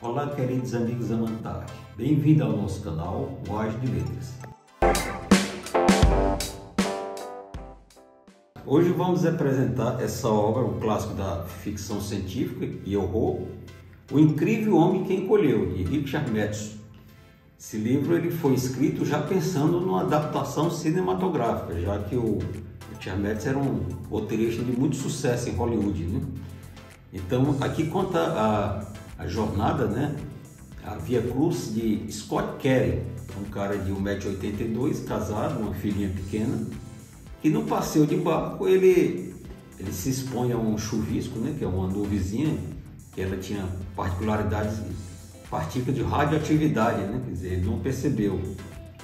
Olá, queridos amigos amantares, bem-vindo ao nosso canal O Age de Letras. Hoje vamos apresentar essa obra, um clássico da ficção científica e horror, O Incrível Homem que Encolheu, de Richard Matheson. Esse livro ele foi escrito já pensando numa adaptação cinematográfica, já que o Richard Matheson era um roteirista de muito sucesso em Hollywood, né? Então aqui conta a jornada, né? A via cruz de Scott Kelly, um cara de 1,82 m, casado, uma filhinha pequena, que no passeio de barco ele se expõe a um chuvisco, né? Que é uma nuvenzinha, que ela tinha particularidades, partículas de radioatividade, né? Quer dizer, ele não percebeu.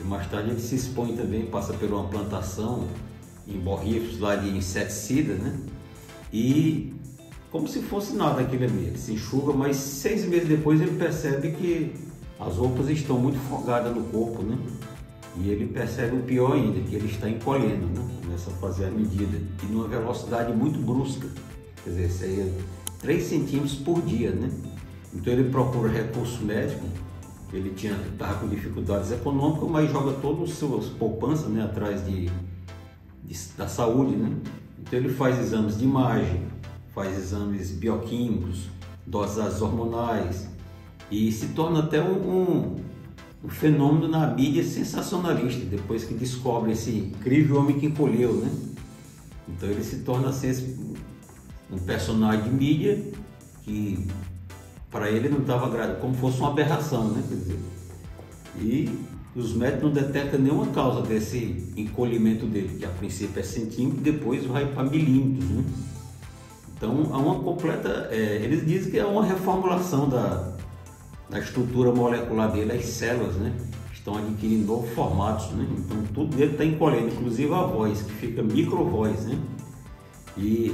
E mais tarde ele se expõe também, passa por uma plantação em borrifos lá de inseticida, né? E como se fosse nada aquele ali, ele se enxuga, mas 6 meses depois ele percebe que as roupas estão muito folgadas no corpo, né? E ele percebe o pior ainda, que ele está encolhendo, né? Começa a fazer a medida, e numa velocidade muito brusca, quer dizer, seria 3 centímetros por dia, né? Então ele procura recurso médico, ele estava com dificuldades econômicas, mas joga todas as suas poupanças, né, atrás da saúde, né? Então ele faz exames de imagem, faz exames bioquímicos, dosagens hormonais e se torna até um fenômeno na mídia sensacionalista, depois que descobre esse incrível homem que encolheu, né? Então ele se torna assim, um personagem de mídia que para ele não estava agradado, como fosse uma aberração, né? Quer dizer, e os médicos não detectam nenhuma causa desse encolhimento dele, que a princípio é centímetro, depois vai para milímetros, né? Então, há uma completa, eles dizem que é uma reformulação da estrutura molecular dele, as células, né? Estão adquirindo novos formatos, né? Então, tudo dele está encolhendo, inclusive a voz, que fica micro-voz, né? E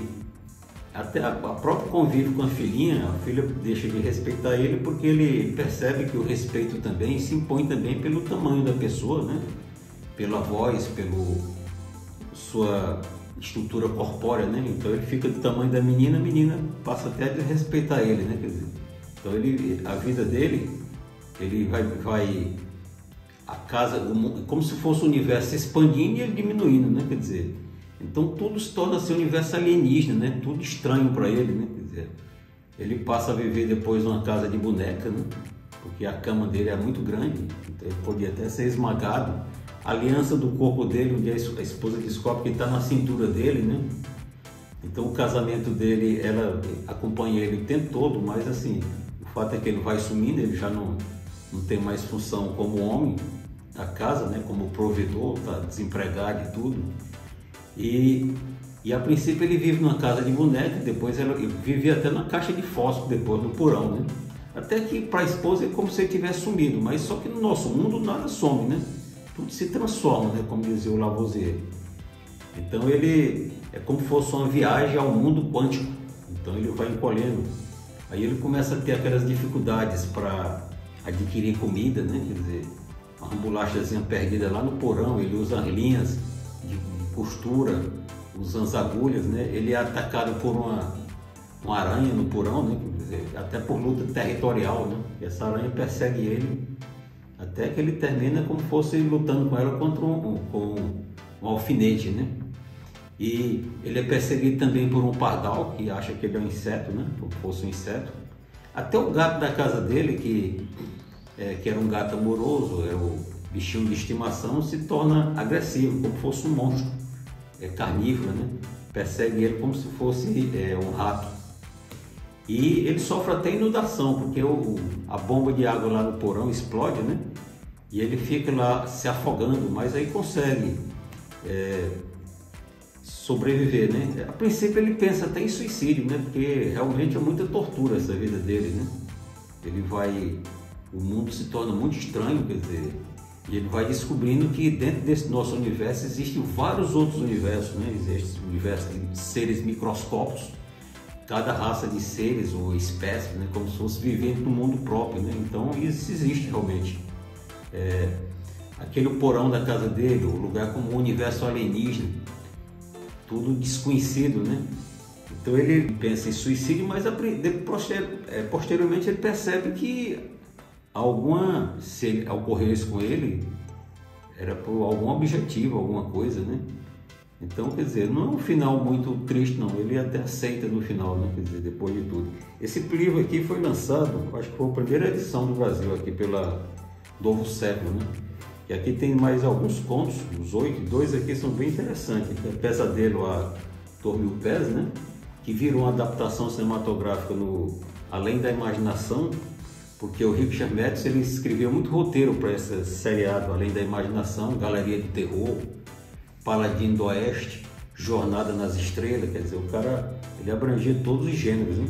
até a próprio convívio com a filhinha, a filha deixa de respeitar ele porque ele percebe que o respeito também se impõe também pelo tamanho da pessoa, né? Pela voz, pela sua estrutura corpórea, né? Então ele fica do tamanho da menina, a menina passa até a desrespeitar ele, né? Quer dizer, então a vida dele, ele vai a casa, como se fosse o universo se expandindo e ele diminuindo, né? Quer dizer, então tudo se torna assim um universo alienígena, né? Tudo estranho para ele, né? Quer dizer, ele passa a viver depois numa casa de boneca, né? Porque a cama dele é muito grande, então ele podia até ser esmagado. A aliança do corpo dele, onde a esposa descobre que está na cintura dele, né? Então o casamento dele, ela acompanha ele o tempo todo, mas assim, o fato é que ele vai sumindo, ele já não tem mais função como homem da casa, né? Como provedor, está desempregado e tudo. E a princípio ele vive numa casa de boneca, depois ele vivia até na caixa de fósforo, depois no porão, né? Até que para a esposa é como se ele tivesse sumido, mas só que no nosso mundo nada some, né? Tudo se transforma, né? Como dizia o Lavoisier. Então ele é como se fosse uma viagem ao mundo quântico. Então ele vai encolhendo. Aí ele começa a ter aquelas dificuldades para adquirir comida, né? Quer dizer, uma bolachazinha perdida lá no porão, ele usa as linhas de costura, usa as agulhas, né? Ele é atacado por uma aranha no porão, né? Quer dizer, até por luta territorial, né? E essa aranha persegue ele até que ele termina como se fosse lutando com ela contra um alfinete, né? E ele é perseguido também por um pardal, que acha que ele é um inseto, né? Como se fosse um inseto. Até o gato da casa dele, que era um gato amoroso, é o bichinho de estimação, se torna agressivo, como se fosse um monstro. É carnívoro, né? Persegue ele como se fosse um rato. E ele sofre até inundação, porque a bomba de água lá no porão explode, né? E ele fica lá se afogando, mas aí consegue sobreviver, né? A princípio ele pensa até em suicídio, né? Porque realmente é muita tortura essa vida dele, né? O mundo se torna muito estranho, quer dizer, e ele vai descobrindo que dentro desse nosso universo existem vários outros universos, né? Existe o universo de seres microscópicos, cada raça de seres ou espécies, né, como se fosse vivendo no mundo próprio, né? Então isso existe realmente. Aquele porão da casa dele, o lugar como um universo alienígena, tudo desconhecido, né? Então ele pensa em suicídio, mas posteriormente ele percebe que se ocorreu isso com ele, era por algum objetivo, alguma coisa, né? Então, quer dizer, não é um final muito triste, não. Ele até aceita no final, né? Quer dizer, depois de tudo. Esse livro aqui foi lançado, acho que foi a primeira edição do Brasil aqui pela Novo Século, né? E aqui tem mais alguns contos, uns 8, 2 aqui são bem interessantes. Tem Pesadelo a Dor Mil Pés, né? Que virou uma adaptação cinematográfica no Além da Imaginação, porque o Richard Metz ele escreveu muito roteiro para esse seriado Além da Imaginação, Galeria de Terror, Paladino do Oeste, Jornada nas Estrelas, quer dizer, o cara ele abrangia todos os gêneros, né?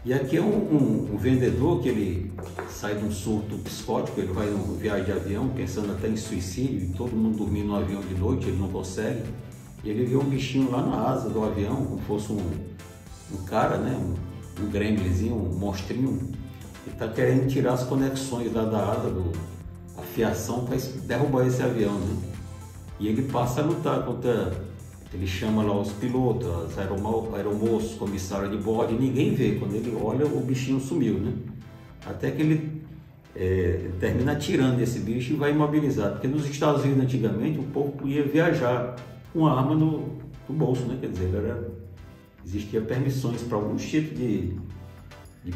E aqui é um vendedor que ele sai de um surto psicótico, ele vai numa viagem de avião pensando até em suicídio, e todo mundo dormindo no avião de noite, ele não consegue. E ele vê um bichinho lá na asa do avião, como fosse um cara, né? Um gremlinzinho, um monstrinho, que está querendo tirar as conexões lá da asa, a fiação para derrubar esse avião, né? E ele passa a lutar contra, ele chama lá os pilotos, as aeromoços, comissário de bordo, e ninguém vê. Quando ele olha, o bichinho sumiu, né? Até que ele termina atirando esse bicho e vai imobilizado. Porque nos Estados Unidos, antigamente, o povo podia viajar com uma arma no bolso, né? Quer dizer, existia permissões para alguns tipos de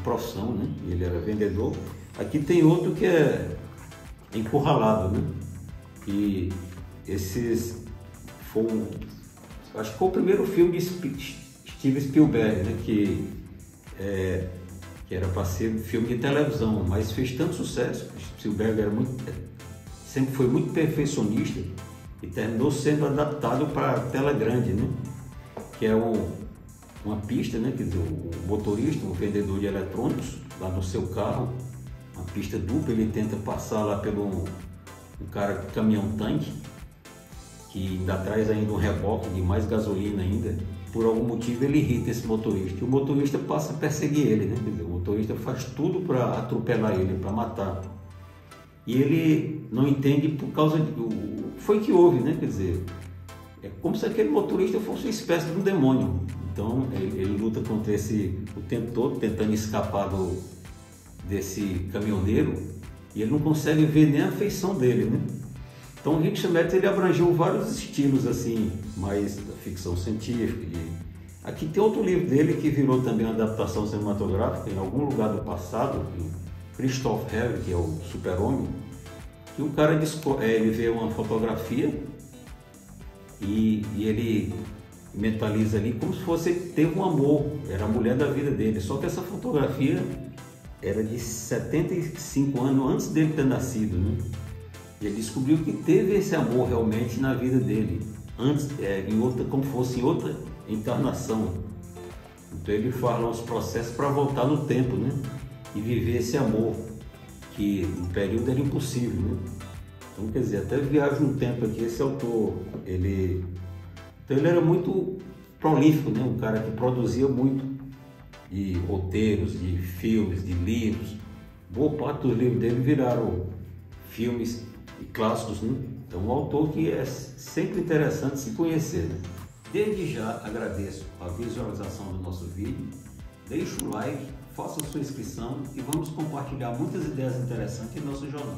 profissão, né? Ele era vendedor. Aqui tem outro que é Encurralado, né? E esses acho que foi o primeiro filme de Steven Spielberg, né? Que era para ser filme de televisão, mas fez tanto sucesso. Spielberg sempre foi muito perfeccionista e terminou sendo adaptado para a tela grande, né? Que é uma pista, né? Quer dizer, o motorista, um vendedor de eletrônicos, lá no seu carro, uma pista dupla, ele tenta passar lá pelo um cara caminhão-tanque, que ainda traz ainda um reboque de mais gasolina ainda. Por algum motivo ele irrita esse motorista, e o motorista passa a perseguir ele, né? Quer dizer, o motorista faz tudo para atropelar ele, para matar. E ele não entende por causa foi que houve, né? Quer dizer, é como se aquele motorista fosse uma espécie de um demônio. Então ele luta contra o tempo todo, tentando escapar desse caminhoneiro, e ele não consegue ver nem a feição dele, né? Então o Richard Metz ele abrangeu vários estilos assim, mais da ficção científica. Aqui tem outro livro dele que virou também uma adaptação cinematográfica em algum lugar do passado, Christoph Herr, que é o Super-Homem, que o cara ele vê uma fotografia e ele mentaliza ali como se fosse teve um amor, era a mulher da vida dele, só que essa fotografia era de 75 anos antes dele ter nascido, né? E ele descobriu que teve esse amor realmente na vida dele, antes, como fosse em outra encarnação. Então ele faz lá uns processos para voltar no tempo, né? E viver esse amor, que no período era impossível, né? Então, quer dizer, até viaja no tempo aqui, esse autor, ele era muito prolífico, né? Um cara que produzia muito de roteiros, de filmes, de livros. Boa parte dos livros dele viraram filmes e clássicos, né? Então, um autor que é sempre interessante se conhecer, né? Desde já agradeço a visualização do nosso vídeo, deixe o like, faça a sua inscrição e vamos compartilhar muitas ideias interessantes em nosso jornal.